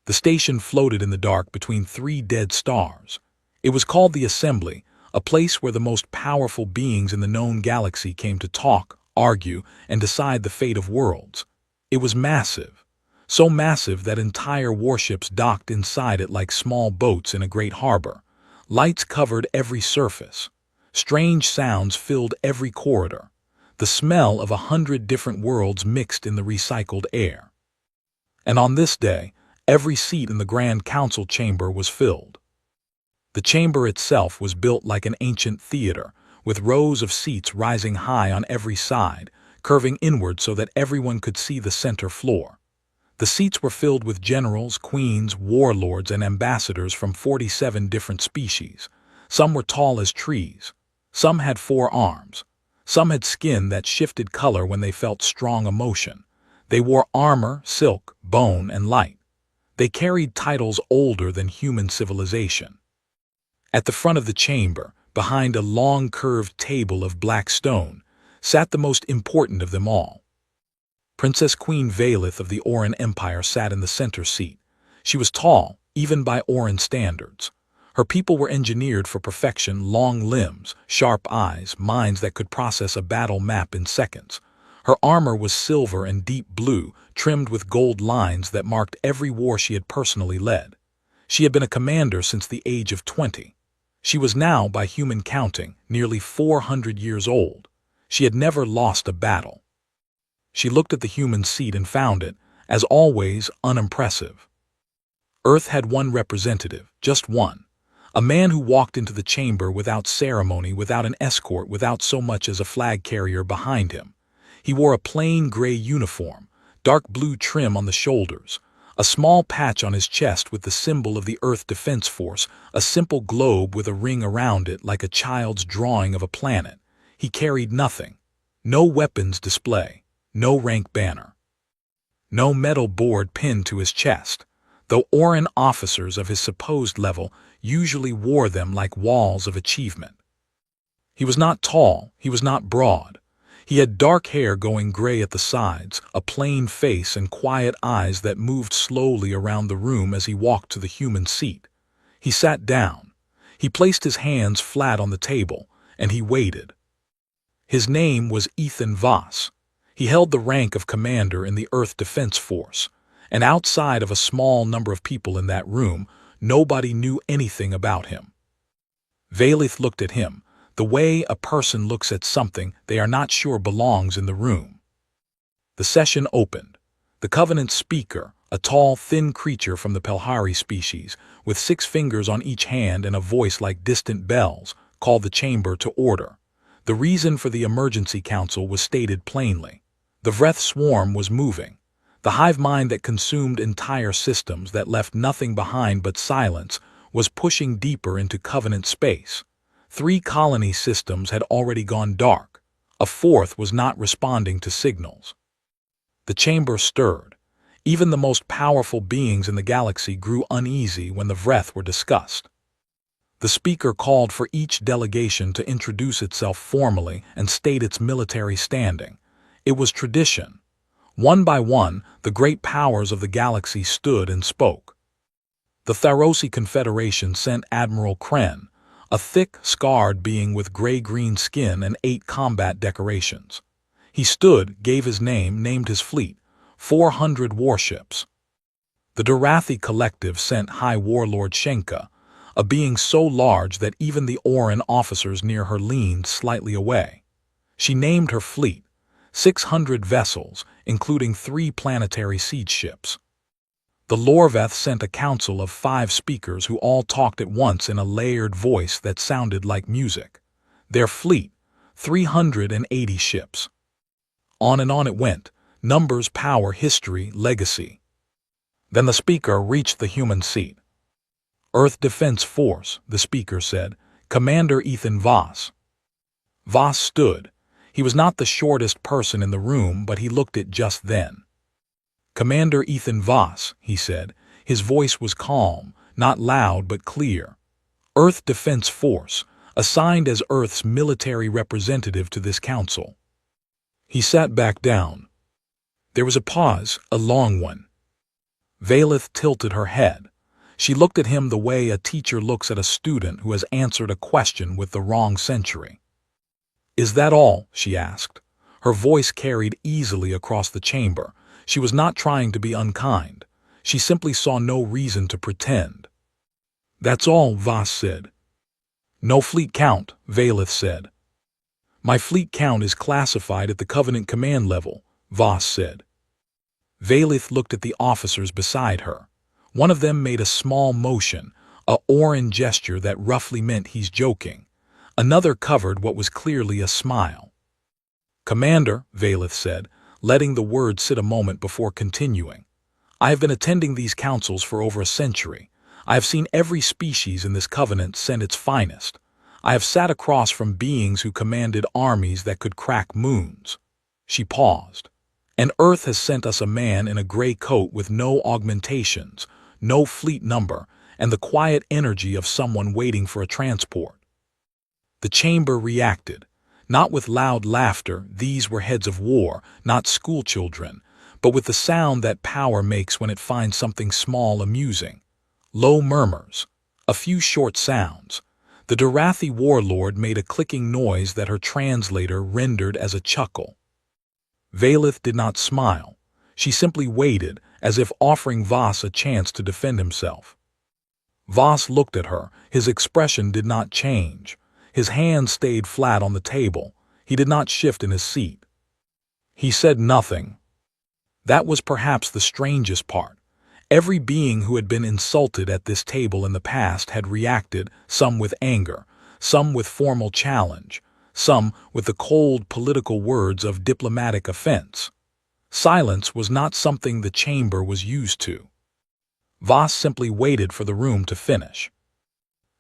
The station floated in the dark between three dead stars. It was called the Assembly, a place where the most powerful beings in the known galaxy came to talk, argue, and decide the fate of worlds. It was massive, so massive that entire warships docked inside it like small boats in a great harbor. Lights covered every surface. Strange sounds filled every corridor. The smell of 100 different worlds mixed in the recycled air. And on this day, every seat in the Grand Council chamber was filled. The chamber itself was built like an ancient theater, with rows of seats rising high on every side, curving inward so that everyone could see the center floor. The seats were filled with generals, queens, warlords, and ambassadors from 47 different species. Some were tall as trees. Some had 4 arms. Some had skin that shifted color when they felt strong emotion. They wore armor, silk, bone, and light. They carried titles older than human civilization. At the front of the chamber, behind a long curved table of black stone, sat the most important of them all. Princess Queen Valith of the Oran Empire sat in the center seat. She was tall, even by Oran standards. Her people were engineered for perfection: long limbs, sharp eyes, minds that could process a battle map in seconds. Her armor was silver and deep blue, trimmed with gold lines that marked every war she had personally led. She had been a commander since the age of 20. She was now, by human counting, nearly 400 years old. She had never lost a battle. She looked at the human seat and found it, as always, unimpressive. Earth had one representative, just one. A man who walked into the chamber without ceremony, without an escort, without so much as a flag carrier behind him. He wore a plain gray uniform, dark blue trim on the shoulders, a small patch on his chest with the symbol of the Earth Defense Force, a simple globe with a ring around it like a child's drawing of a planet. He carried nothing. No weapons display, no rank banner, no metal board pinned to his chest, though Oran officers of his supposed level usually wore them like walls of achievement. He was not tall, he was not broad. He had dark hair going gray at the sides, a plain face, and quiet eyes that moved slowly around the room as he walked to the human seat. He sat down. He placed his hands flat on the table, and he waited. His name was Ethan Voss. He held the rank of commander in the Earth Defense Force, and outside of a small number of people in that room, nobody knew anything about him. Valith looked at him, the way a person looks at something they are not sure belongs in the room. The session opened. The Covenant's speaker, a tall, thin creature from the Pelhari species, with 6 fingers on each hand and a voice like distant bells, called the chamber to order. The reason for the emergency council was stated plainly. The Vreth swarm was moving. The hive mind that consumed entire systems, that left nothing behind but silence, was pushing deeper into Covenant space. 3 colony systems had already gone dark. A 4th was not responding to signals. The chamber stirred. Even the most powerful beings in the galaxy grew uneasy when the Vreth were discussed. The speaker called for each delegation to introduce itself formally and state its military standing. It was tradition. One by one, the great powers of the galaxy stood and spoke. The Tharosi Confederation sent Admiral Kren, a thick, scarred being with gray-green skin and 8 combat decorations. He stood, gave his name, named his fleet, 400 warships. The Dorathi Collective sent High Warlord Shenka, a being so large that even the Oran officers near her leaned slightly away. She named her fleet, 600 vessels, including 3 planetary siege ships. The Lorveth sent a council of 5 speakers who all talked at once in a layered voice that sounded like music. Their fleet, 380 ships. On and on it went, numbers, power, history, legacy. Then the speaker reached the human seat. Earth Defense Force, the speaker said, Commander Ethan Voss. Voss stood. He was not the shortest person in the room, but he looked it just then. Commander Ethan Voss, he said. His voice was calm, not loud but clear. Earth Defense Force, assigned as Earth's military representative to this council. He sat back down. There was a pause, a long one. Valith tilted her head. She looked at him the way a teacher looks at a student who has answered a question with the wrong century. "Is that all?" she asked. Her voice carried easily across the chamber. She was not trying to be unkind. She simply saw no reason to pretend. "That's all," Voss said. "No fleet count," Valith said. "My fleet count is classified at the Covenant command level," Voss said. Valith looked at the officers beside her. One of them made a small motion, a Orin gesture that roughly meant he's joking. Another covered what was clearly a smile. "Commander," Valith said, letting the word sit a moment before continuing, "I have been attending these councils for over a century. I have seen every species in this covenant send its finest. I have sat across from beings who commanded armies that could crack moons." She paused. "And Earth has sent us a man in a gray coat with no augmentations, no fleet number, and the quiet energy of someone waiting for a transport." The chamber reacted. Not with loud laughter, these were heads of war, not schoolchildren, but with the sound that power makes when it finds something small amusing. Low murmurs, a few short sounds. The Durathi warlord made a clicking noise that her translator rendered as a chuckle. Valith did not smile. She simply waited, as if offering Voss a chance to defend himself. Voss looked at her. His expression did not change. His hand stayed flat on the table. He did not shift in his seat. He said nothing. That was perhaps the strangest part. Every being who had been insulted at this table in the past had reacted, some with anger, some with formal challenge, some with the cold political words of diplomatic offense. Silence was not something the chamber was used to. Voss simply waited for the room to finish.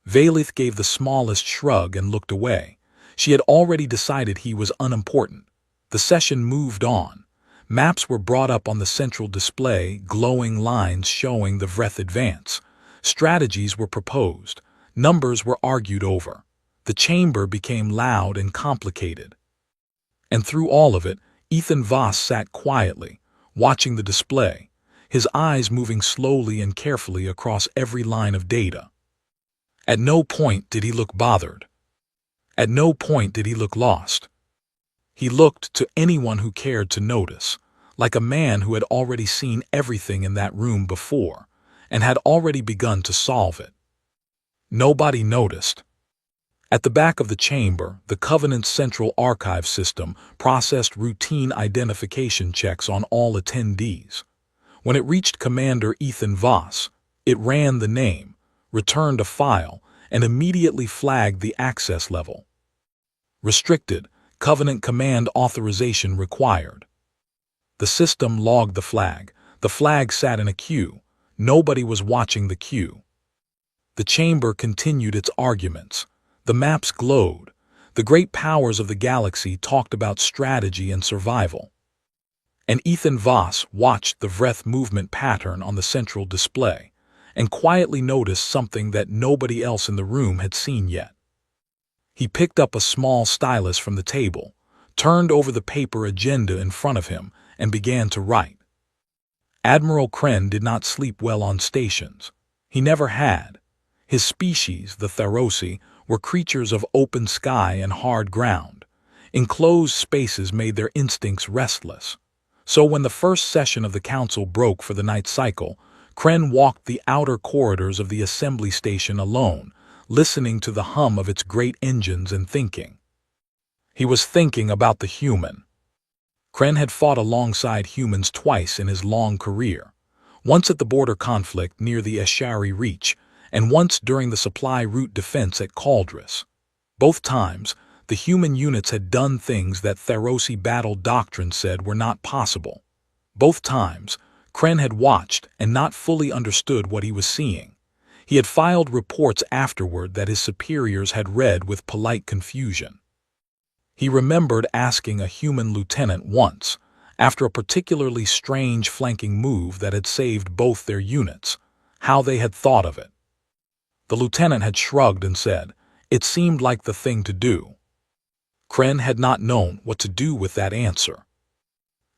Valith gave the smallest shrug and looked away. She had already decided he was unimportant. The session moved on. Maps were brought up on the central display, glowing lines showing the Vreth advance. Strategies were proposed. Numbers were argued over. The chamber became loud and complicated. And through all of it, Ethan Voss sat quietly, watching the display, his eyes moving slowly and carefully across every line of data. At no point did he look bothered. At no point did he look lost. He looked, to anyone who cared to notice, like a man who had already seen everything in that room before and had already begun to solve it. Nobody noticed. At the back of the chamber, the Covenant's central archive system processed routine identification checks on all attendees. When it reached Commander Ethan Voss, it ran the name, returned a file, and immediately flagged the access level. Restricted, Covenant command authorization required. The system logged the flag. The flag sat in a queue. Nobody was watching the queue. The chamber continued its arguments. The maps glowed. The great powers of the galaxy talked about strategy and survival. And Ethan Voss watched the Vreth movement pattern on the central display and quietly noticed something that nobody else in the room had seen yet. He picked up a small stylus from the table, turned over the paper agenda in front of him, and began to write. Admiral Kren did not sleep well on stations. He never had. His species, the Therosi, were creatures of open sky and hard ground. Enclosed spaces made their instincts restless. So when the first session of the council broke for the night cycle, Kren walked the outer corridors of the assembly station alone, listening to the hum of its great engines and thinking. He was thinking about the human. Kren had fought alongside humans twice in his long career, once at the border conflict near the Eshari Reach, and once during the supply route defense at Caldris. Both times, the human units had done things that Therosi battle doctrine said were not possible. Both times, Kren had watched and not fully understood what he was seeing. He had filed reports afterward that his superiors had read with polite confusion. He remembered asking a human lieutenant once, after a particularly strange flanking move that had saved both their units, how they had thought of it. The lieutenant had shrugged and said, it seemed like the thing to do. Kren had not known what to do with that answer.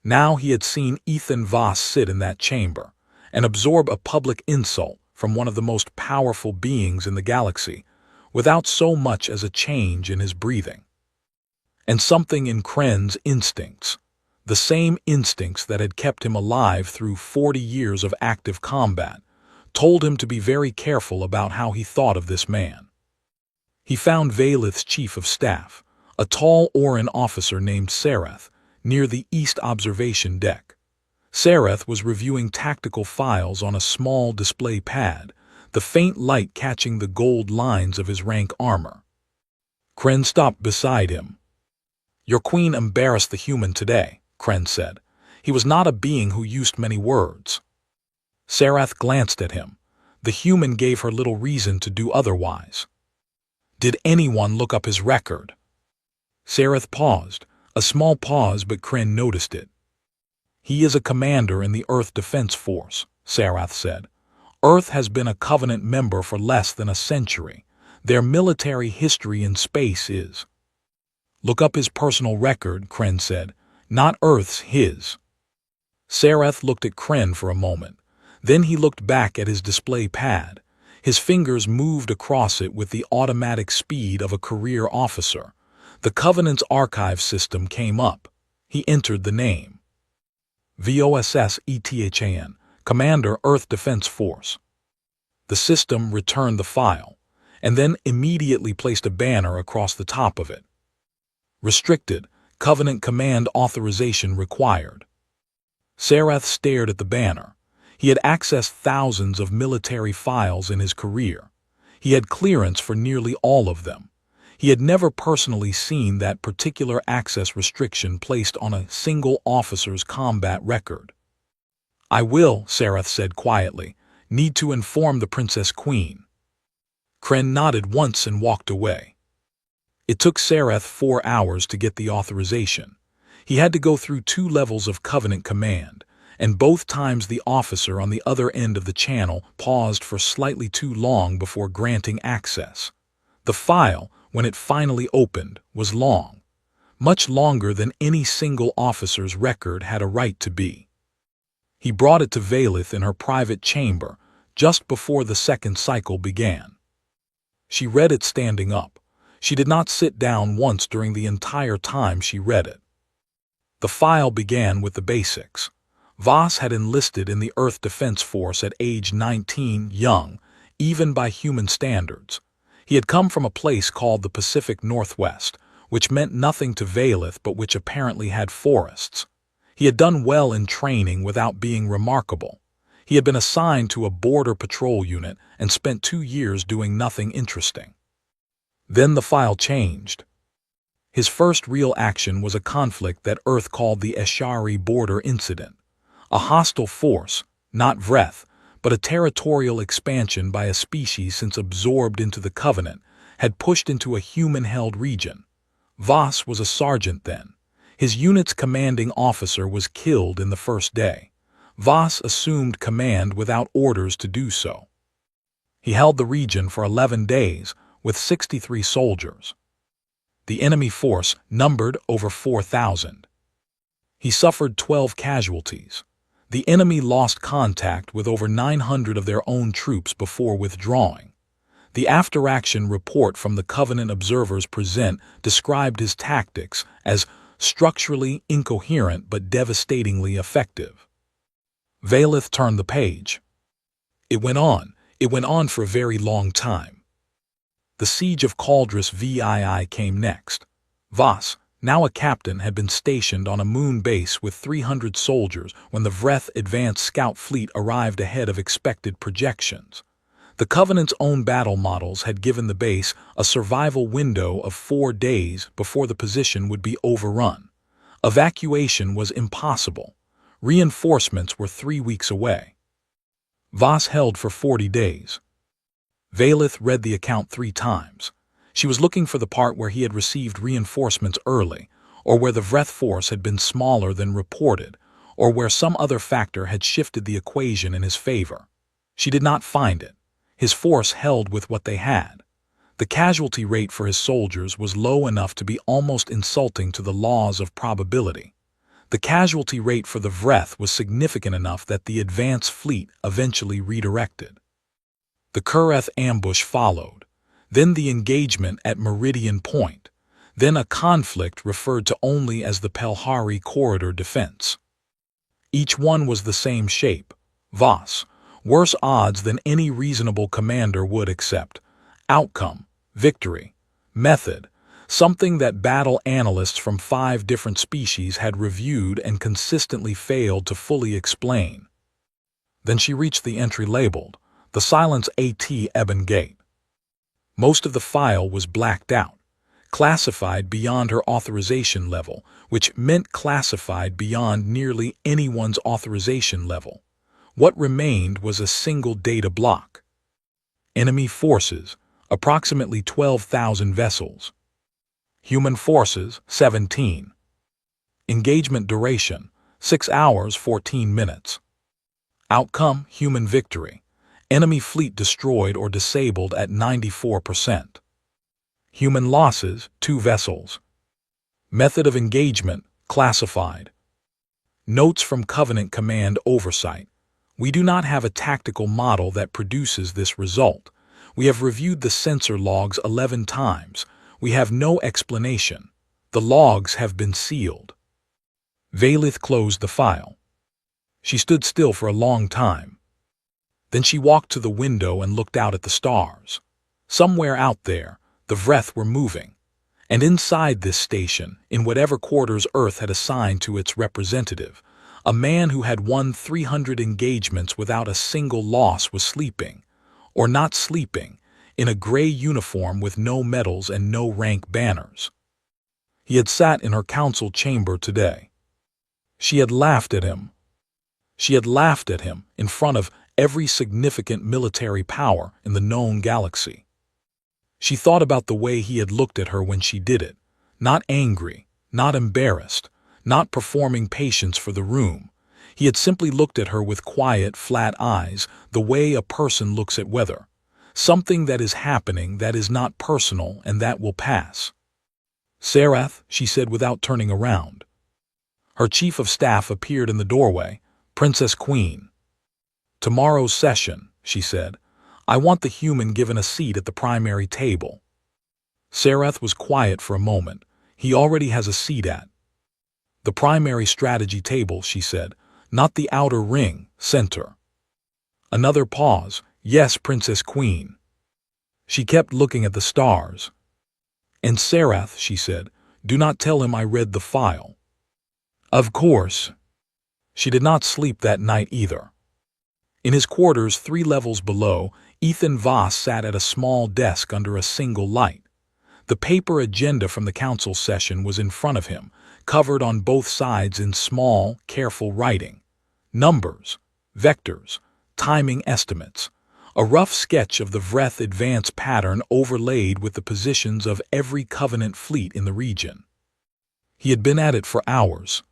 Now he had seen Ethan Voss sit in that chamber, and absorb a public insult from one of the most powerful beings in the galaxy, without so much as a change in his breathing. And something in Kren's instincts, the same instincts that had kept him alive through 40 years of active combat, told him to be very careful about how he thought of this man. He found Valith's chief of staff, a tall Oran officer named Sareth, near the east observation deck. Sareth was reviewing tactical files on a small display pad, the faint light catching the gold lines of his rank armor. Kren stopped beside him. "Your queen embarrassed the human today," Kren said. "He was not a being who used many words." Sareth glanced at him. The human gave her little reason to do otherwise. "Did anyone look up his record?" Sareth paused, a small pause, but Kren noticed it. "He is a commander in the Earth Defense Force," Sareth said. "Earth has been a Covenant member for less than a century. Their military history in space is—" "Look up his personal record," Kren said. "Not Earth's, his." Sareth looked at Kren for a moment. Then he looked back at his display pad. His fingers moved across it with the automatic speed of a career officer. The Covenant's archive system came up. He entered the name. VOSSETHAN, Commander, Earth Defense Force. The system returned the file, and then immediately placed a banner across the top of it. "Restricted. Covenant command authorization required." Sareth stared at the banner. He had accessed thousands of military files in his career. He had clearance for nearly all of them. He had never personally seen that particular access restriction placed on a single officer's combat record. "I will," Sareth said quietly, "need to inform the Princess Queen." Kren nodded once and walked away. It took Sareth 4 hours to get the authorization. He had to go through 2 levels of Covenant command, and both times the officer on the other end of the channel paused for slightly too long before granting access. The file, when it finally opened, was long, much longer than any single officer's record had a right to be. He brought it to Valith in her private chamber just before the second cycle began. She read it standing up. She did not sit down once during the entire time she read it. The file began with the basics. Voss had enlisted in the Earth Defense Force at age 19, young, even by human standards. He had come from a place called the Pacific Northwest, which meant nothing to Valith but which apparently had forests. He had done well in training without being remarkable. He had been assigned to a border patrol unit and spent 2 years doing nothing interesting. Then the file changed. His first real action was a conflict that Earth called the Eshari border incident. A hostile force, not Vreth, but a territorial expansion by a species since absorbed into the Covenant, had pushed into a human-held region. Voss was a sergeant then. His unit's commanding officer was killed in the first day. Voss assumed command without orders to do so. He held the region for 11 days with 63 soldiers. The enemy force numbered over 4,000. He suffered 12 casualties. The enemy lost contact with over 900 of their own troops before withdrawing. The after-action report from the Covenant observers present described his tactics as structurally incoherent but devastatingly effective. Valith turned the page. It went on for a very long time. The siege of Caldris VII came next. Voss, now a captain, had been stationed on a moon base with 300 soldiers when the Vreth advanced scout fleet arrived ahead of expected projections. The Covenant's own battle models had given the base a survival window of 4 days before the position would be overrun. Evacuation was impossible. Reinforcements were 3 weeks away. Voss held for 40 days. Valith read the account 3 times. She was looking for the part where he had received reinforcements early, or where the Vreth force had been smaller than reported, or where some other factor had shifted the equation in his favor. She did not find it. His force held with what they had. The casualty rate for his soldiers was low enough to be almost insulting to the laws of probability. The casualty rate for the Vreth was significant enough that the advance fleet eventually redirected. The Kureth ambush followed, then the engagement at Meridian Point, then a conflict referred to only as the Pelhari Corridor Defense. Each one was the same shape, Voss, worse odds than any reasonable commander would accept. Outcome, victory. Method, something that battle analysts from 5 different species had reviewed and consistently failed to fully explain. Then she reached the entry labeled, the Silence AT Eben Gate. Most of the file was blacked out, classified beyond her authorization level, which meant classified beyond nearly anyone's authorization level. What remained was a single data block. Enemy forces, approximately 12,000 vessels. Human forces, 17. Engagement duration, 6 hours 14 minutes. Outcome, human victory. Enemy fleet destroyed or disabled at 94%. Human losses, 2 vessels. Method of engagement, classified. Notes from Covenant Command Oversight. We do not have a tactical model that produces this result. We have reviewed the sensor logs 11 times. We have no explanation. The logs have been sealed. Valith closed the file. She stood still for a long time. Then she walked to the window and looked out at the stars. Somewhere out there, the Vreth were moving. And inside this station, in whatever quarters Earth had assigned to its representative, a man who had won 300 engagements without a single loss was sleeping, or not sleeping, in a gray uniform with no medals and no rank banners. He had sat in her council chamber today. She had laughed at him. She had laughed at him in front of every significant military power in the known galaxy. She thought about the way he had looked at her when she did it, not angry, not embarrassed, not performing patience for the room. He had simply looked at her with quiet, flat eyes, the way a person looks at weather. Something that is happening that is not personal and that will pass. Sarath, she said without turning around. Her chief of staff appeared in the doorway, Princess Queen. Tomorrow's session, she said. I want the human given a seat at the primary table. Sarath was quiet for a moment. He already has a seat at the primary strategy table, she said, not the outer ring, center. Another pause. Yes, Princess Queen. She kept looking at the stars. And Sarath, she said, do not tell him I read the file. Of course. She did not sleep that night either. In his quarters 3 levels below, Ethan Voss sat at a small desk under a single light. The paper agenda from the council session was in front of him, covered on both sides in small, careful writing. Numbers, vectors, timing estimates. A rough sketch of the Vreth advance pattern overlaid with the positions of every Covenant fleet in the region. He had been at it for hours.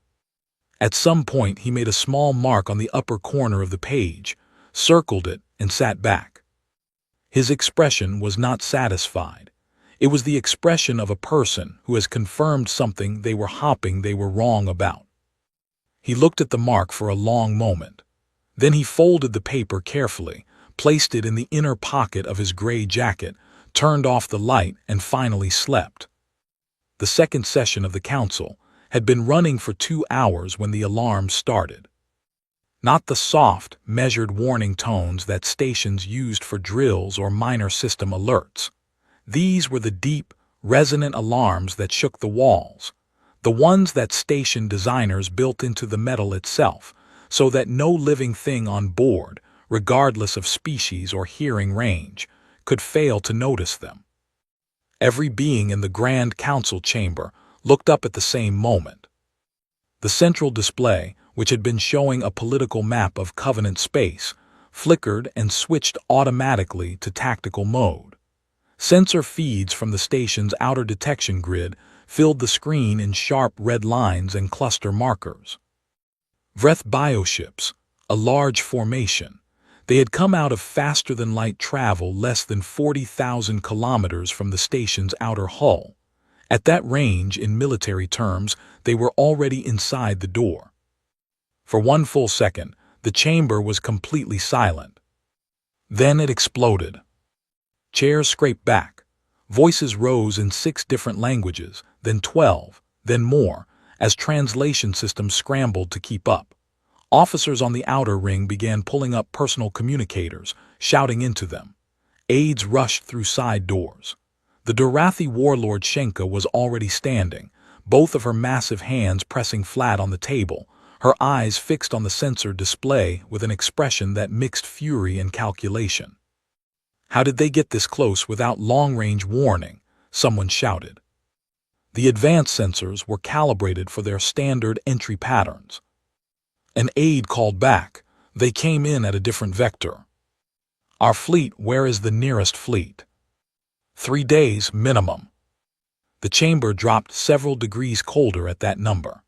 At some point he made a small mark on the upper corner of the page, circled it, and sat back. His expression was not satisfied. It was the expression of a person who has confirmed something they were wrong about. He looked at the mark for a long moment. Then he folded the paper carefully, placed it in the inner pocket of his gray jacket, turned off the light, and finally slept. The second session of the council had been running for 2 hours when the alarm started. Not the soft, measured warning tones that stations used for drills or minor system alerts. These were the deep, resonant alarms that shook the walls, the ones that station designers built into the metal itself, so that no living thing on board, regardless of species or hearing range, could fail to notice them. Every being in the Grand Council chamber looked up at the same moment. The central display, which had been showing a political map of Covenant space, flickered and switched automatically to tactical mode. Sensor feeds from the station's outer detection grid filled the screen in sharp red lines and cluster markers. Vreth bioships, a large formation. They had come out of faster-than-light travel less than 40,000 kilometers from the station's outer hull. At that range, in military terms, they were already inside the door. For one full second, the chamber was completely silent. Then it exploded. Chairs scraped back. Voices rose in 6 different languages, then 12, then more, as translation systems scrambled to keep up. Officers on the outer ring began pulling up personal communicators, shouting into them. Aides rushed through side doors. The Durathi warlord Shenka was already standing, both of her massive hands pressing flat on the table, her eyes fixed on the sensor display with an expression that mixed fury and calculation. "How did they get this close without long-range warning?" someone shouted. The advanced sensors were calibrated for their standard entry patterns. An aide called back. "They came in at a different vector." "Our fleet, where is the nearest fleet?" 3 days minimum." The chamber dropped several degrees colder at that number.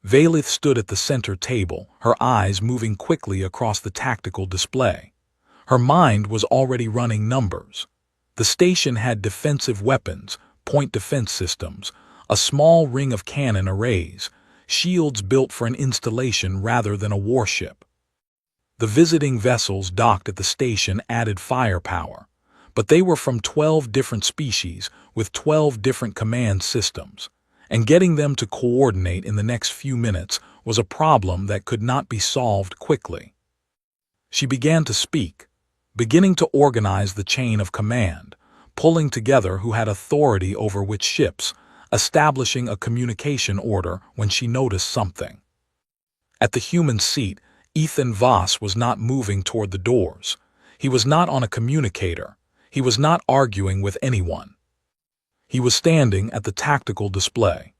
Valith stood at the center table, her eyes moving quickly across the tactical display. Her mind was already running numbers. The station had defensive weapons, point defense systems, a small ring of cannon arrays, shields built for an installation rather than a warship. The visiting vessels docked at the station added firepower, but they were from 12 different species with 12 different command systems, and getting them to coordinate in the next few minutes was a problem that could not be solved quickly. She began to speak, beginning to organize the chain of command, pulling together who had authority over which ships, establishing a communication order when she noticed something. At the human seat, Ethan Voss was not moving toward the doors. He was not on a communicator. He was not arguing with anyone. He was standing at the tactical display.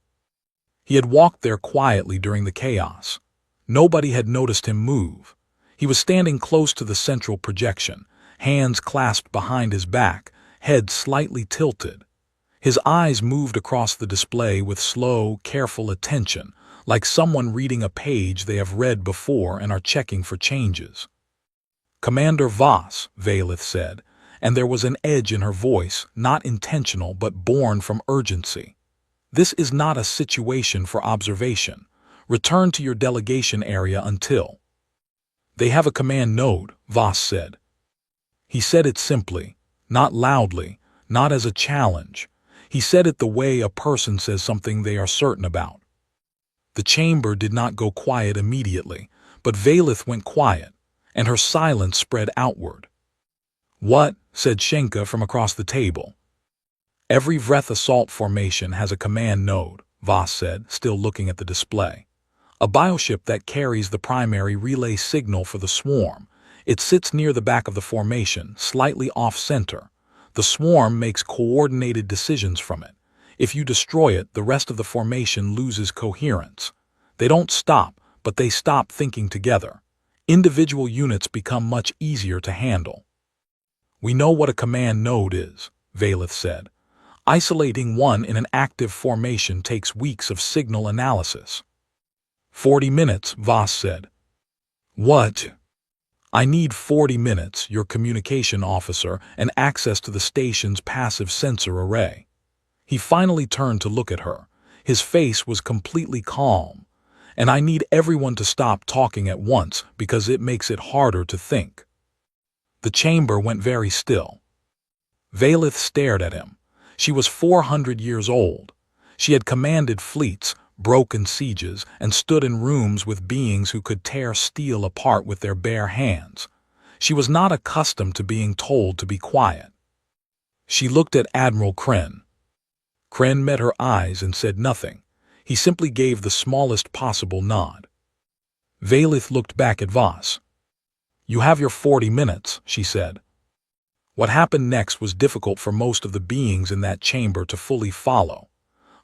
He had walked there quietly during the chaos. Nobody had noticed him move. He was standing close to the central projection, hands clasped behind his back, head slightly tilted. His eyes moved across the display with slow, careful attention, like someone reading a page they have read before and are checking for changes. "Commander Voss," Valith said, and there was an edge in her voice, not intentional but born from urgency. "This is not a situation for observation. Return to your delegation area until—" "They have a command node," Voss said. He said it simply, not loudly, not as a challenge. He said it the way a person says something they are certain about. The chamber did not go quiet immediately, but Valith went quiet, and her silence spread outward. "What?" said Shenka from across the table. "Every Vreth assault formation has a command node," Voss said, still looking at the display. "A bioship that carries the primary relay signal for the swarm. It sits near the back of the formation, slightly off-center. The swarm makes coordinated decisions from it. If you destroy it, the rest of the formation loses coherence. They don't stop, but they stop thinking together. Individual units become much easier to handle." "We know what a command node is," Valith said. "Isolating one in an active formation takes weeks of signal analysis." 40 minutes, Voss said. "What?" "I need 40 minutes, your communication officer, and access to the station's passive sensor array." He finally turned to look at her. His face was completely calm. "And I need everyone to stop talking at once because it makes it harder to think." The chamber went very still. Valith stared at him. She was 400 years old. She had commanded fleets, broken sieges, and stood in rooms with beings who could tear steel apart with their bare hands. She was not accustomed to being told to be quiet. She looked at Admiral Kren. Kren met her eyes and said nothing. He simply gave the smallest possible nod. Valith looked back at Voss. "You have your 40 minutes, she said. What happened next was difficult for most of the beings in that chamber to fully follow.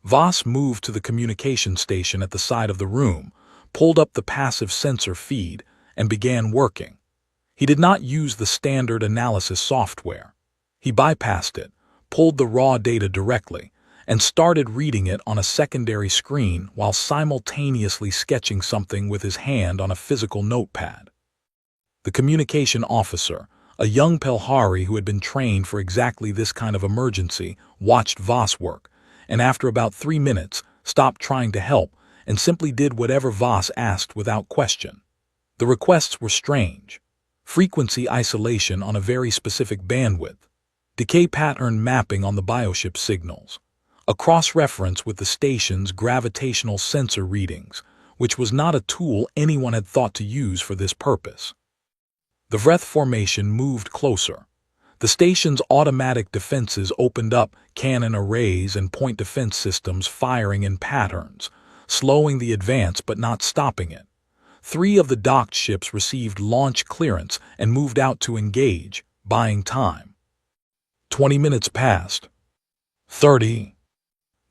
Voss moved to the communication station at the side of the room, pulled up the passive sensor feed, and began working. He did not use the standard analysis software. He bypassed it, pulled the raw data directly, and started reading it on a secondary screen while simultaneously sketching something with his hand on a physical notepad. The communication officer, a young Pelhari who had been trained for exactly this kind of emergency, watched Voss work, and after about 3 minutes, stopped trying to help and simply did whatever Voss asked without question. The requests were strange. Frequency isolation on a very specific bandwidth, decay pattern mapping on the bioship signals, a cross-reference with the station's gravitational sensor readings, which was not a tool anyone had thought to use for this purpose. The Vreth formation moved closer. The station's automatic defenses opened up, cannon arrays and point defense systems firing in patterns, slowing the advance but not stopping it. 3 of the docked ships received launch clearance and moved out to engage, buying time. 20 minutes passed. 30.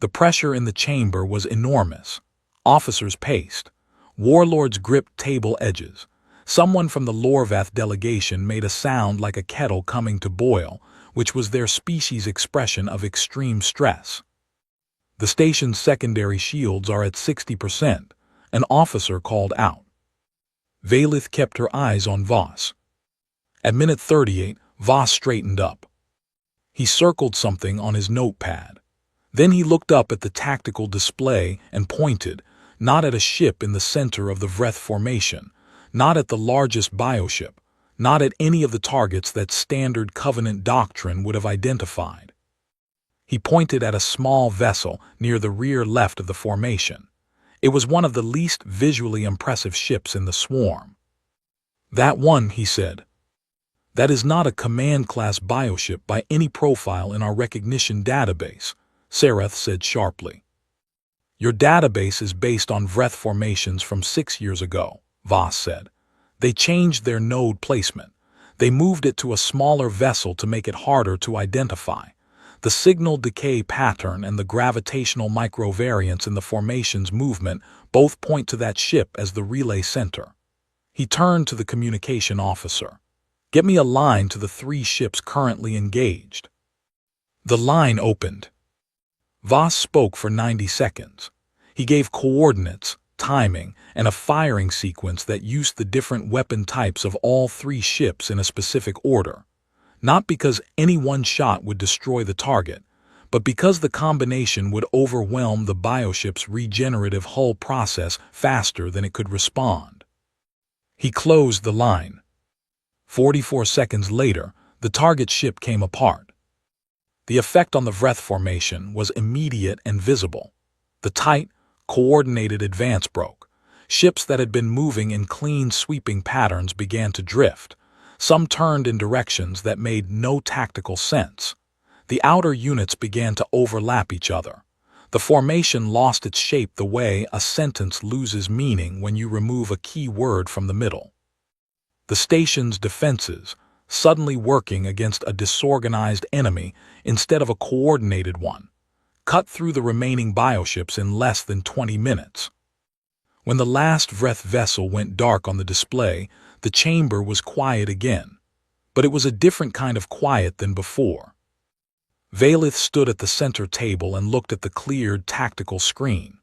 The pressure in the chamber was enormous. Officers paced. Warlords gripped table edges. Someone from the Lorvath delegation made a sound like a kettle coming to boil, which was their species' expression of extreme stress. The station's secondary shields are at 60%, an officer called out. Valith kept her eyes on Voss. At minute 38, Voss straightened up. He circled something on his notepad. Then he looked up at the tactical display and pointed, not at a ship in the center of the Vreth formation, not at the largest bioship, not at any of the targets that standard Covenant doctrine would have identified. He pointed at a small vessel near the rear left of the formation. It was one of the least visually impressive ships in the swarm. "That one," he said. "That is not a command-class bioship by any profile in our recognition database," Sereth said sharply. "Your database is based on Vreth formations from 6 years ago," Voss said. "They changed their node placement. They moved it to a smaller vessel to make it harder to identify. The signal decay pattern and the gravitational microvariance in the formation's movement both point to that ship as the relay center." He turned to the communication officer. "Get me a line to the 3 ships currently engaged." The line opened. Voss spoke for 90 seconds. He gave coordinates, timing, and a firing sequence that used the different weapon types of all 3 ships in a specific order. Not because any one shot would destroy the target, but because the combination would overwhelm the bioship's regenerative hull process faster than it could respond. He closed the line. 44 seconds later, the target ship came apart. The effect on the Vreth formation was immediate and visible. The tight, coordinated advance broke. Ships that had been moving in clean, sweeping patterns began to drift. Some turned in directions that made no tactical sense. The outer units began to overlap each other. The formation lost its shape the way a sentence loses meaning when you remove a key word from the middle. The station's defenses, suddenly working against a disorganized enemy instead of a coordinated one, cut through the remaining bioships in less than 20 minutes. When the last Vreth vessel went dark on the display, the chamber was quiet again, but it was a different kind of quiet than before. Valith stood at the center table and looked at the cleared tactical screen.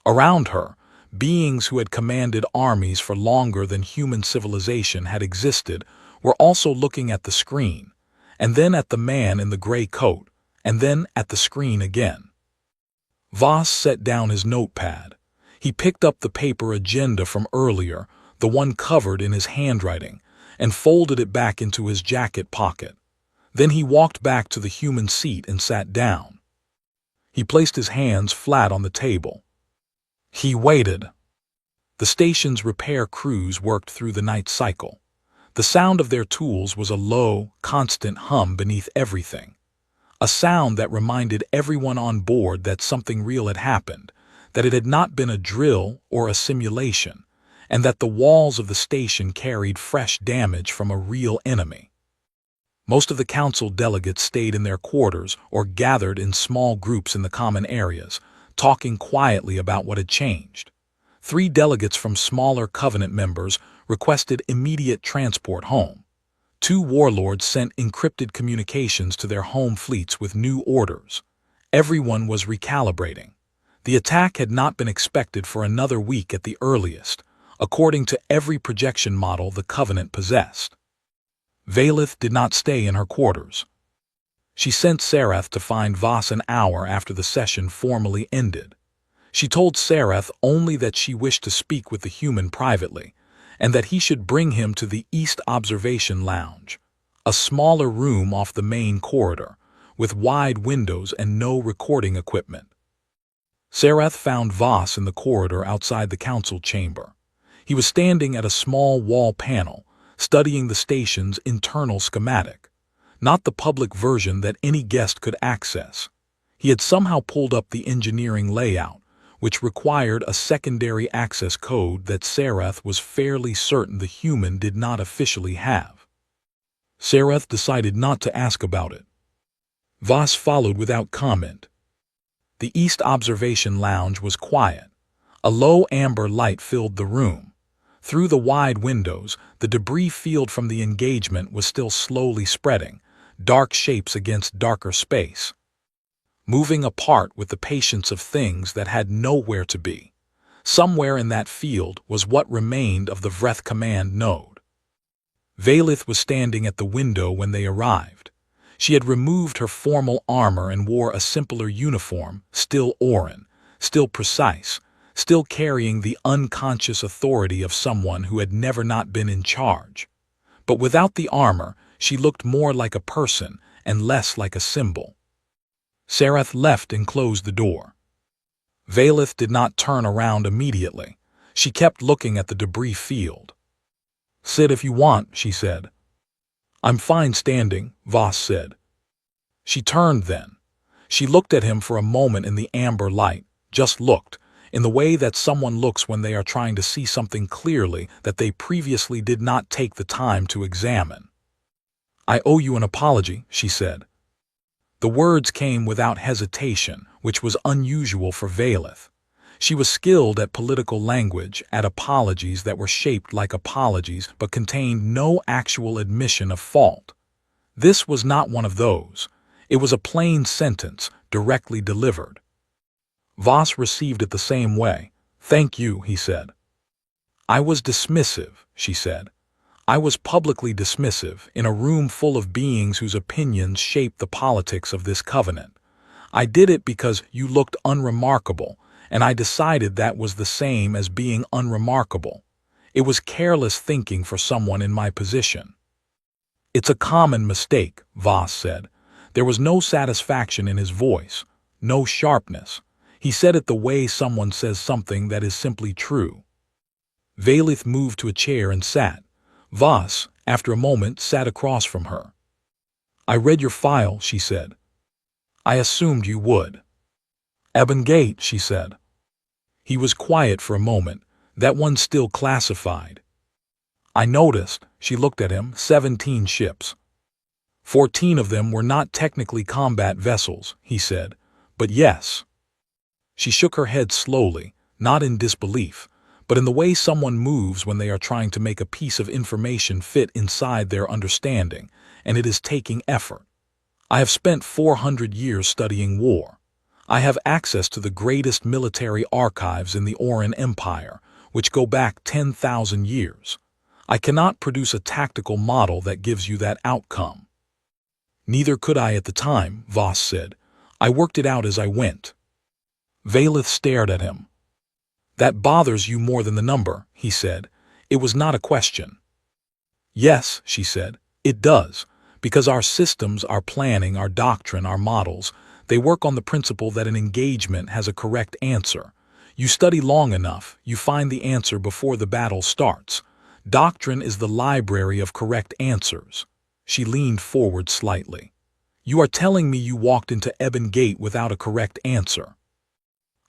Around her, beings who had commanded armies for longer than human civilization had existed were also looking at the screen, and then at the man in the gray coat, and then at the screen again. Voss set down his notepad. He picked up the paper agenda from earlier, the one covered in his handwriting, and folded it back into his jacket pocket. Then he walked back to the human seat and sat down. He placed his hands flat on the table. He waited. The station's repair crews worked through the night cycle. The sound of their tools was a low, constant hum beneath everything. A sound that reminded everyone on board that something real had happened, that it had not been a drill or a simulation, and that the walls of the station carried fresh damage from a real enemy. Most of the council delegates stayed in their quarters or gathered in small groups in the common areas, talking quietly about what had changed. 3 delegates from smaller Covenant members requested immediate transport home. 2 warlords sent encrypted communications to their home fleets with new orders. Everyone was recalibrating. The attack had not been expected for another week at the earliest, according to every projection model the Covenant possessed. Valith did not stay in her quarters. She sent Sarath to find Voss an hour after the session formally ended. She told Sarath only that she wished to speak with the human privately, and that he should bring him to the East Observation Lounge, a smaller room off the main corridor, with wide windows and no recording equipment. Sarath found Voss in the corridor outside the council chamber. He was standing at a small wall panel, studying the station's internal schematic, not the public version that any guest could access. He had somehow pulled up the engineering layout, which required a secondary access code that Sarath was fairly certain the human did not officially have. Sarath decided not to ask about it. Voss followed without comment. The East Observation Lounge was quiet. A low amber light filled the room. Through the wide windows, the debris field from the engagement was still slowly spreading, dark shapes against darker space, moving apart with the patience of things that had nowhere to be. Somewhere in that field was what remained of the Vreth command node. Valith was standing at the window when they arrived. She had removed her formal armor and wore a simpler uniform, still Orin, still precise, still carrying the unconscious authority of someone who had never not been in charge. But without the armor, she looked more like a person and less like a symbol. Sarath left and closed the door. Valith did not turn around immediately. She kept looking at the debris field. "Sit if you want," she said. "I'm fine standing," Voss said. She turned then. She looked at him for a moment in the amber light, just looked, in the way that someone looks when they are trying to see something clearly that they previously did not take the time to examine. "I owe you an apology," she said. The words came without hesitation, which was unusual for Valith. She was skilled at political language, at apologies that were shaped like apologies but contained no actual admission of fault. This was not one of those. It was a plain sentence, directly delivered. Voss received it the same way. "Thank you," he said. "I was dismissive," she said. "I was publicly dismissive, in a room full of beings whose opinions shape the politics of this covenant. I did it because you looked unremarkable, and I decided that was the same as being unremarkable. It was careless thinking for someone in my position." "It's a common mistake," Voss said. There was no satisfaction in his voice, no sharpness. He said it the way someone says something that is simply true. Valith moved to a chair and sat. Voss, after a moment, sat across from her. "I read your file," she said. "I assumed you would." "Ebon Gate," she said. He was quiet for a moment. "That one's still classified." "I noticed," she looked at him, 17 ships. 14 of them were not technically combat vessels, he said, "but yes." She shook her head slowly, not in disbelief, but in the way someone moves when they are trying to make a piece of information fit inside their understanding, and it is taking effort. "I have spent 400 years studying war. I have access to the greatest military archives in the Orin Empire, which go back 10,000 years. I cannot produce a tactical model that gives you that outcome." "Neither could I at the time," Voss said. "I worked it out as I went." Valith stared at him. "That bothers you more than the number," he said. "It was not a question." "Yes," she said, "it does, because our systems, our planning, our doctrine, our models, they work on the principle that an engagement has a correct answer. You study long enough, you find the answer before the battle starts. Doctrine is the library of correct answers." She leaned forward slightly. "You are telling me you walked into Ebon Gate without a correct answer?"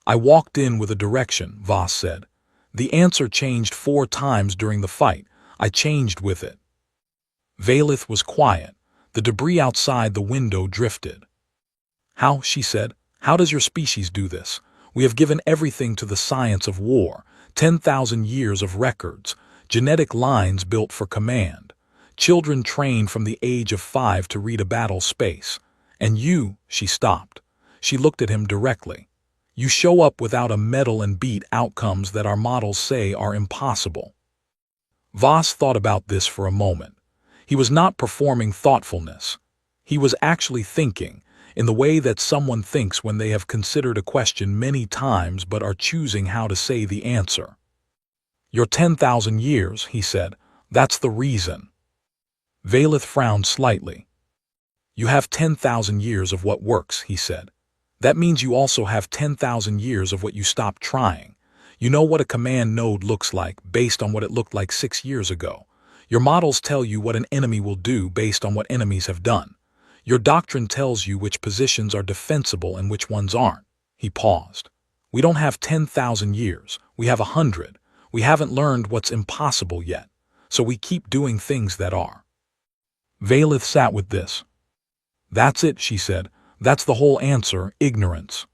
"I walked in with a direction," Voss said. "The answer changed 4 times during the fight. I changed with it." Valith was quiet. The debris outside the window drifted. "How," she said, "how does your species do this? We have given everything to the science of war, 10,000 years of records, genetic lines built for command, children trained from the age of 5 to read a battle space. And you," she stopped. She looked at him directly. "You show up without a medal and beat outcomes that our models say are impossible." Voss thought about this for a moment. He was not performing thoughtfulness. He was actually thinking, in the way that someone thinks when they have considered a question many times but are choosing how to say the answer. "Your 10,000 years," he said. "That's the reason." Valith frowned slightly. "You have 10,000 years of what works," he said. "That means you also have 10,000 years of what you stopped trying. You know what a command node looks like based on what it looked like 6 years ago. Your models tell you what an enemy will do based on what enemies have done. Your doctrine tells you which positions are defensible and which ones aren't." He paused. "We don't have 10,000 years. We have 100. We haven't learned what's impossible yet, so we keep doing things that are." Valith sat with this. "That's it," she said. "That's the whole answer, ignorance."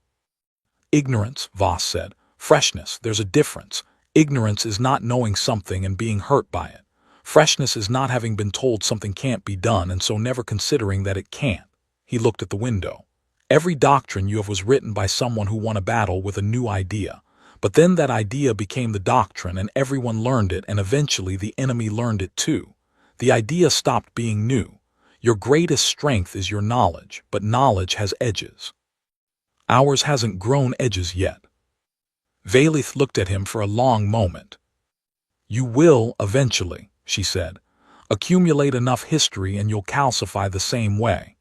"Ignorance," Voss said. "Freshness, there's a difference. Ignorance is not knowing something and being hurt by it. Freshness is not having been told something can't be done and so never considering that it can't." He looked at the window. "Every doctrine you have was written by someone who won a battle with a new idea. But then that idea became the doctrine and everyone learned it and eventually the enemy learned it too. The idea stopped being new. Your greatest strength is your knowledge, but knowledge has edges. Ours hasn't grown edges yet." Valith looked at him for a long moment. "You will eventually," she said. "Accumulate enough history and you'll calcify the same way."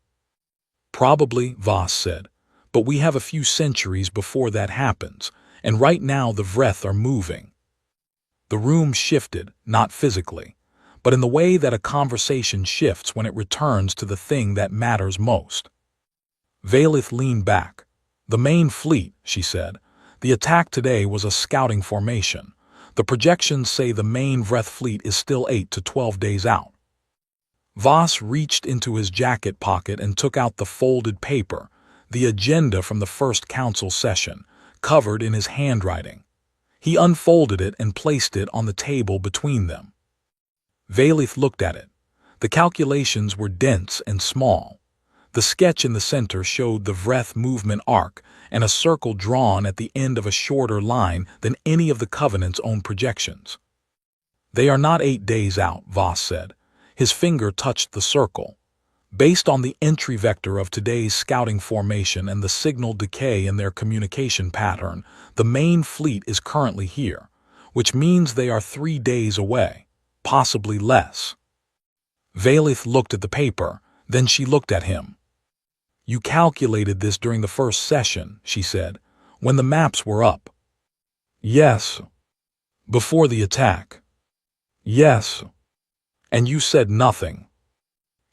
"Probably," Voss said, "but we have a few centuries before that happens, and right now the Vreth are moving." The room shifted, not physically, but in the way that a conversation shifts when it returns to the thing that matters most. Valith leaned back. "The main fleet," she said. "The attack today was a scouting formation. The projections say the main Vreth fleet is still 8 to 12 days out." Voss reached into his jacket pocket and took out the folded paper, the agenda from the first council session, covered in his handwriting. He unfolded it and placed it on the table between them. Valith looked at it. The calculations were dense and small. The sketch in the center showed the Vreth movement arc and a circle drawn at the end of a shorter line than any of the Covenant's own projections. "They are not 8 days out," Voss said. His finger touched the circle. "Based on the entry vector of today's scouting formation and the signal decay in their communication pattern, the main fleet is currently here, which means they are 3 days away, possibly less." Valith looked at the paper, then she looked at him. "You calculated this during the first session," she said, "when the maps were up." "Yes." "Before the attack." "Yes." "And you said nothing."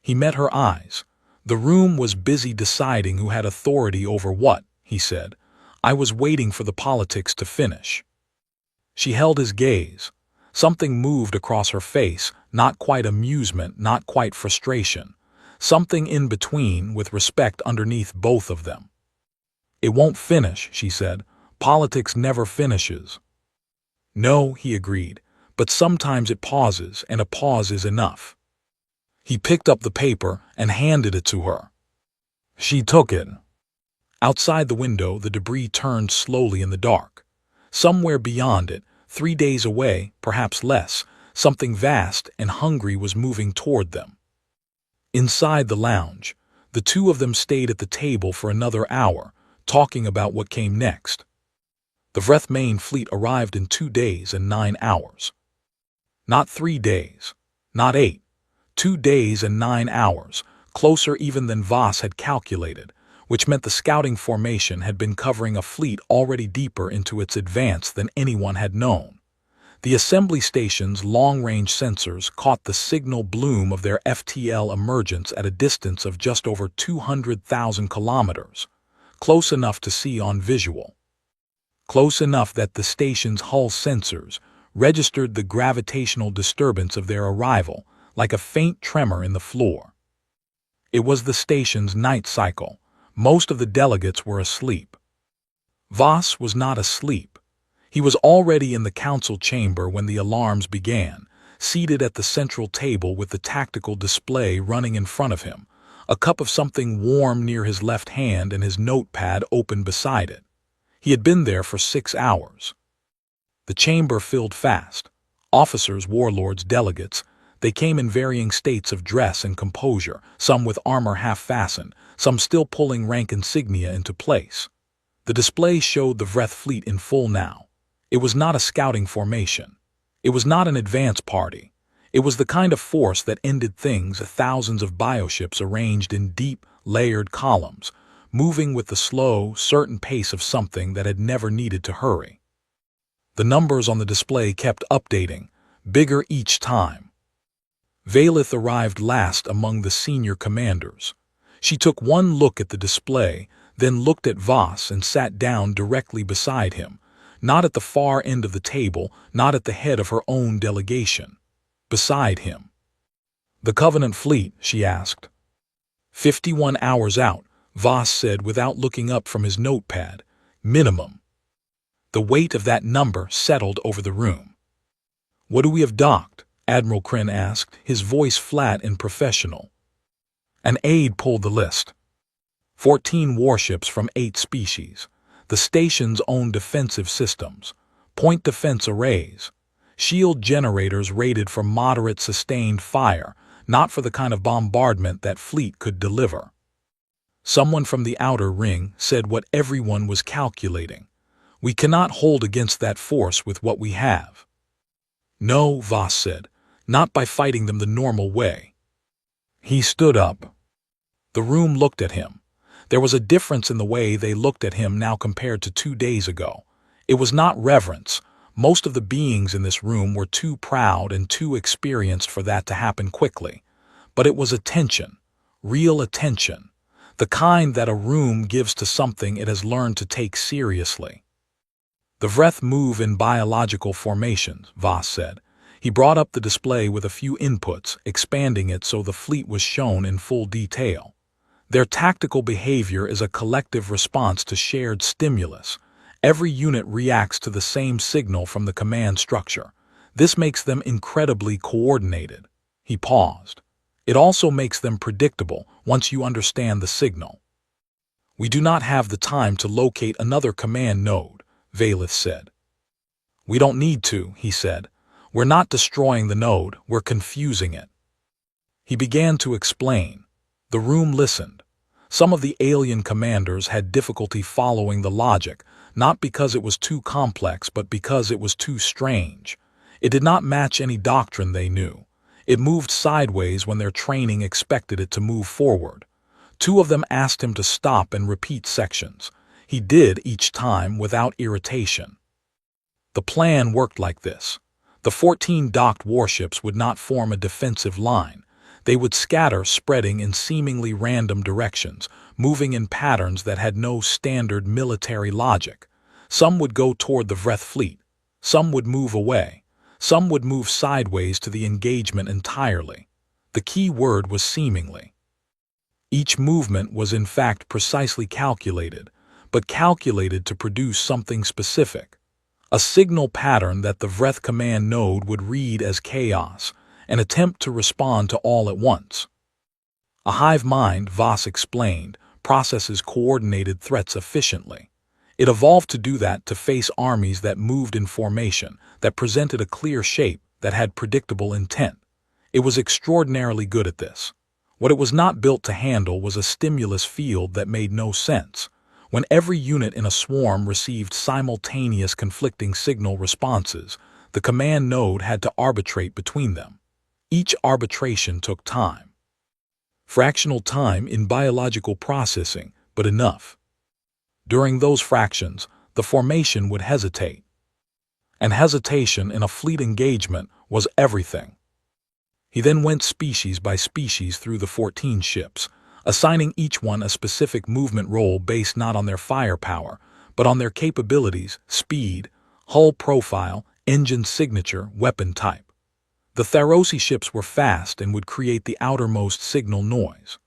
He met her eyes. "The room was busy deciding who had authority over what," he said. "I was waiting for the politics to finish." She held his gaze. Something moved across her face, not quite amusement, not quite frustration. Something in between, with respect underneath both of them. "It won't finish," she said. "Politics never finishes." "No," he agreed, "but sometimes it pauses, and a pause is enough." He picked up the paper and handed it to her. She took it. Outside the window, the debris turned slowly in the dark. Somewhere beyond it, 3 days away, perhaps less, something vast and hungry was moving toward them. Inside the lounge, the two of them stayed at the table for another hour, talking about what came next. The Vreth main fleet arrived in 2 days and 9 hours. Not 3 days, not 8, 2 days and 9 hours, closer even than Voss had calculated, which meant the scouting formation had been covering a fleet already deeper into its advance than anyone had known. The assembly station's long-range sensors caught the signal bloom of their FTL emergence at a distance of just over 200,000 kilometers, close enough to see on visual. Close enough that the station's hull sensors registered the gravitational disturbance of their arrival, like a faint tremor in the floor. It was the station's night cycle. Most of the delegates were asleep. Voss was not asleep. He was already in the council chamber when the alarms began, seated at the central table with the tactical display running in front of him, a cup of something warm near his left hand and his notepad open beside it. He had been there for 6 hours. The chamber filled fast. Officers, warlords, delegates. They came in varying states of dress and composure, some with armor half-fastened, some still pulling rank insignia into place. The display showed the Vreth fleet in full now. It was not a scouting formation. It was not an advance party. It was the kind of force that ended things, thousands of bioships arranged in deep, layered columns, moving with the slow, certain pace of something that had never needed to hurry. The numbers on the display kept updating, bigger each time. Valith arrived last among the senior commanders. She took one look at the display, then looked at Voss and sat down directly beside him, not at the far end of the table, not at the head of her own delegation. Beside him. "The Covenant fleet?" she asked. 51 hours out, Voss said without looking up from his notepad. Minimum. The weight of that number settled over the room. "What do we have docked?" Admiral Kryn asked, his voice flat and professional. An aide pulled the list. 14 warships from 8 species, the station's own defensive systems, point defense arrays, shield generators rated for moderate sustained fire, not for the kind of bombardment that fleet could deliver. Someone from the outer ring said what everyone was calculating. "We cannot hold against that force with what we have." "No," Voss said, "not by fighting them the normal way." He stood up. The room looked at him. There was a difference in the way they looked at him now compared to 2 days ago. It was not reverence. Most of the beings in this room were too proud and too experienced for that to happen quickly. But it was attention, real attention, the kind that a room gives to something it has learned to take seriously. "The Vreth move in biological formations," Voss said. He brought up the display with a few inputs, expanding it so the fleet was shown in full detail. "Their tactical behavior is a collective response to shared stimulus. Every unit reacts to the same signal from the command structure. This makes them incredibly coordinated." He paused. "It also makes them predictable once you understand the signal." "We do not have the time to locate another command node," Valith said. "We don't need to," he said. "We're not destroying the node, we're confusing it." He began to explain. The room listened. Some of the alien commanders had difficulty following the logic, not because it was too complex, but because it was too strange. It did not match any doctrine they knew. It moved sideways when their training expected it to move forward. 2 of them asked him to stop and repeat sections. He did each time without irritation. The plan worked like this. The 14 docked warships would not form a defensive line. They would scatter, spreading in seemingly random directions, moving in patterns that had no standard military logic. Some would go toward the Vreth fleet. Some would move away. Some would move sideways to the engagement entirely. The key word was seemingly. Each movement was in fact precisely calculated, but calculated to produce something specific. A signal pattern that the Vreth command node would read as chaos, an attempt to respond to all at once. A hive mind, Voss explained, processes coordinated threats efficiently. It evolved to do that, to face armies that moved in formation, that presented a clear shape, that had predictable intent. It was extraordinarily good at this. What it was not built to handle was a stimulus field that made no sense. When every unit in a swarm received simultaneous conflicting signal responses, the command node had to arbitrate between them. Each arbitration took time. Fractional time in biological processing, but enough. During those fractions, the formation would hesitate. And hesitation in a fleet engagement was everything. He then went species by species through the 14 ships, assigning each one a specific movement role based not on their firepower, but on their capabilities, speed, hull profile, engine signature, weapon type. The Tharosi ships were fast and would create the outermost signal noise.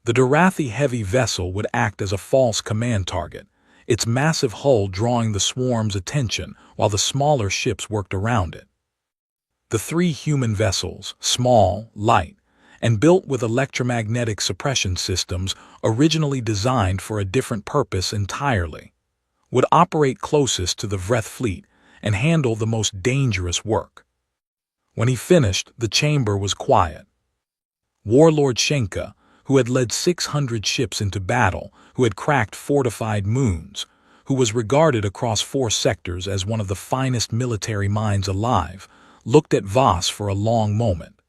The Durathi heavy vessel would act as a false command target, its massive hull drawing the swarm's attention while the smaller ships worked around it. The 3 human vessels, small, light, and built with electromagnetic suppression systems originally designed for a different purpose entirely, would operate closest to the Vreth fleet and handle the most dangerous work. When he finished, the chamber was quiet. Warlord Shenka, who had led 600 ships into battle, who had cracked fortified moons, who was regarded across 4 sectors as one of the finest military minds alive, looked at Voss for a long moment.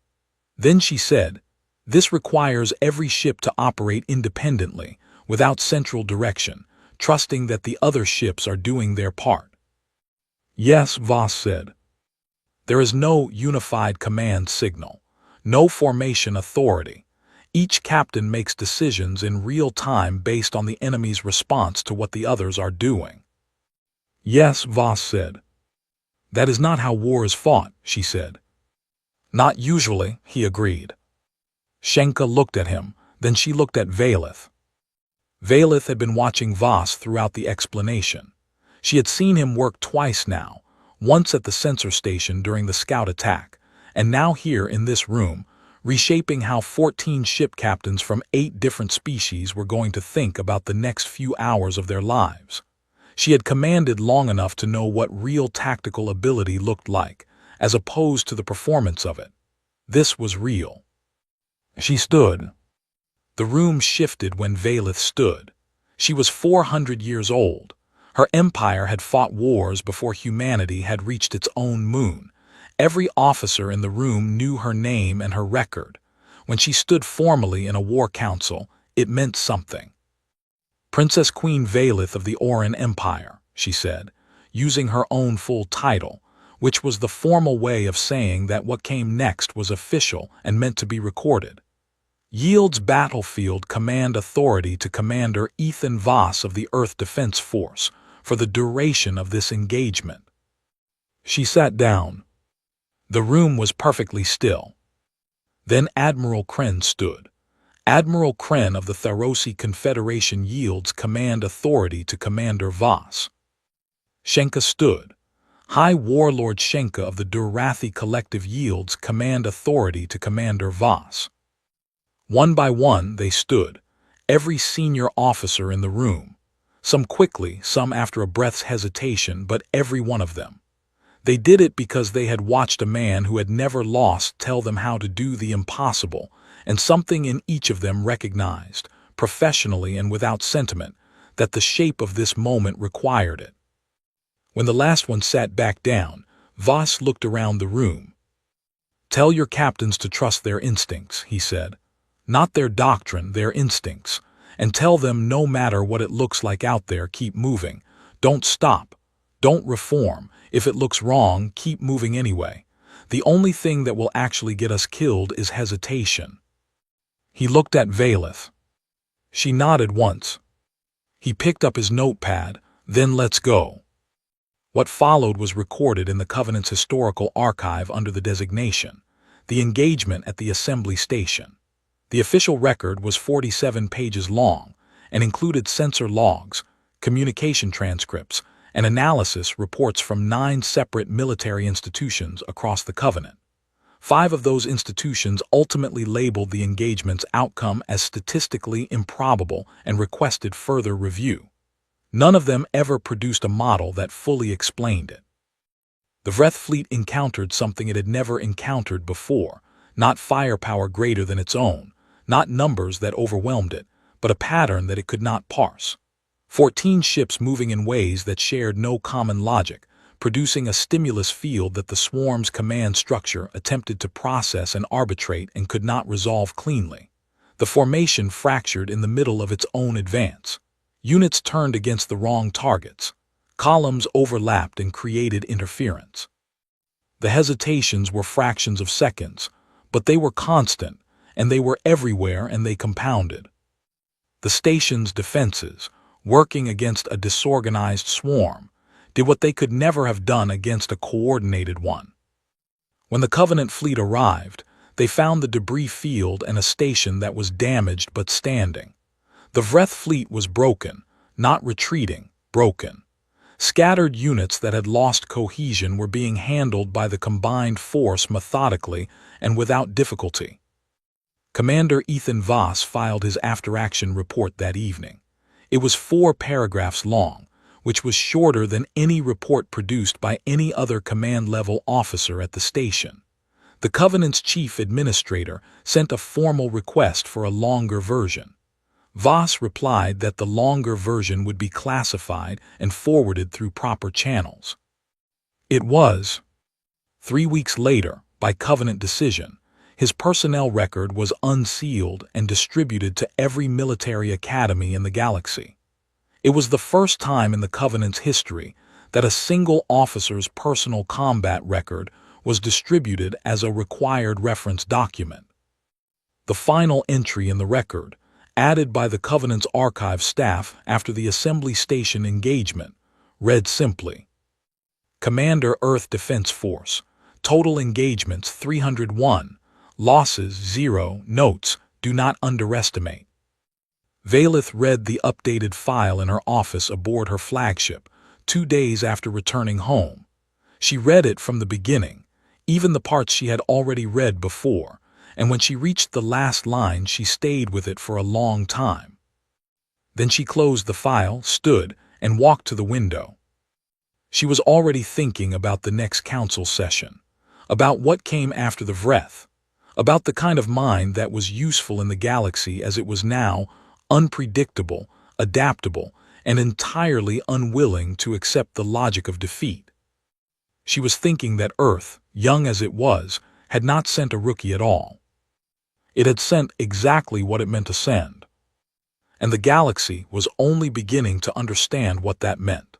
Then she said, "This requires every ship to operate independently, without central direction, trusting that the other ships are doing their part." "Yes," Voss said. "There is no unified command signal, no formation authority. Each captain makes decisions in real time based on the enemy's response to what the others are doing." "Yes," Voss said. "That is not how war is fought," she said. "Not usually," he agreed. Shenka looked at him, then she looked at Valeth. Valeth had been watching Voss throughout the explanation. She had seen him work twice now, once at the sensor station during the scout attack, and now here in this room, reshaping how 14 ship captains from 8 different species were going to think about the next few hours of their lives. She had commanded long enough to know what real tactical ability looked like, as opposed to the performance of it. This was real. She stood. The room shifted when Valeth stood. She was 400 years old. Her empire had fought wars before humanity had reached its own moon. Every officer in the room knew her name and her record. When she stood formally in a war council, it meant something. "Princess Queen Valeth of the Oran Empire," she said, using her own full title, which was the formal way of saying that what came next was official and meant to be recorded. "Yields battlefield command authority to Commander Ethan Voss of the Earth Defense Force for the duration of this engagement." She sat down. The room was perfectly still. Then Admiral Kren stood. "Admiral Kren of the Tharosi Confederation yields command authority to Commander Voss." Shenka stood. "High Warlord Shenka of the Durathi Collective yields command authority to Commander Voss." One by one they stood, every senior officer in the room. Some quickly, some after a breath's hesitation, but every one of them. They did it because they had watched a man who had never lost tell them how to do the impossible, and something in each of them recognized, professionally and without sentiment, that the shape of this moment required it. When the last one sat back down, Voss looked around the room. "Tell your captains to trust their instincts," he said. "Not their doctrine, their instincts. And tell them no matter what it looks like out there, keep moving. Don't stop. Don't reform. If it looks wrong, keep moving anyway. The only thing that will actually get us killed is hesitation." He looked at Valeth. She nodded once. He picked up his notepad, "Then let's go." What followed was recorded in the Covenant's historical archive under the designation, "The Engagement at the Assembly Station." The official record was 47 pages long and included sensor logs, communication transcripts, and analysis reports from 9 separate military institutions across the Covenant. 5 of those institutions ultimately labeled the engagement's outcome as statistically improbable and requested further review. None of them ever produced a model that fully explained it. The Vreth fleet encountered something it had never encountered before, not firepower greater than its own, not numbers that overwhelmed it, but a pattern that it could not parse. 14 ships moving in ways that shared no common logic, producing a stimulus field that the swarm's command structure attempted to process and arbitrate and could not resolve cleanly. The formation fractured in the middle of its own advance. Units turned against the wrong targets. Columns overlapped and created interference. The hesitations were fractions of seconds, but they were constant, and they were everywhere, and they compounded. The station's defenses, working against a disorganized swarm, did what they could never have done against a coordinated one. When the Covenant fleet arrived, they found the debris field and a station that was damaged but standing. The Vreth fleet was broken, not retreating, broken. Scattered units that had lost cohesion were being handled by the combined force methodically and without difficulty. Commander Ethan Voss filed his after-action report that evening. It was 4 paragraphs long, which was shorter than any report produced by any other command-level officer at the station. The Covenant's chief administrator sent a formal request for a longer version. Voss replied that the longer version would be classified and forwarded through proper channels. It was. 3 weeks later, by Covenant decision, his personnel record was unsealed and distributed to every military academy in the galaxy. It was the first time in the Covenant's history that a single officer's personal combat record was distributed as a required reference document. The final entry in the record, added by the Covenant's archive staff after the Assembly Station engagement, read simply, Commander Earth Defense Force, total engagements 301, losses 0, notes, do not underestimate. Valith read the updated file in her office aboard her flagship, 2 days after returning home. She read it from the beginning, even the parts she had already read before, and when she reached the last line she stayed with it for a long time. Then she closed the file, stood, and walked to the window. She was already thinking about the next council session, about what came after the Vreth, about the kind of mind that was useful in the galaxy as it was now, unpredictable, adaptable, and entirely unwilling to accept the logic of defeat. She was thinking that Earth, young as it was, had not sent a rookie at all. It had sent exactly what it meant to send. And the galaxy was only beginning to understand what that meant.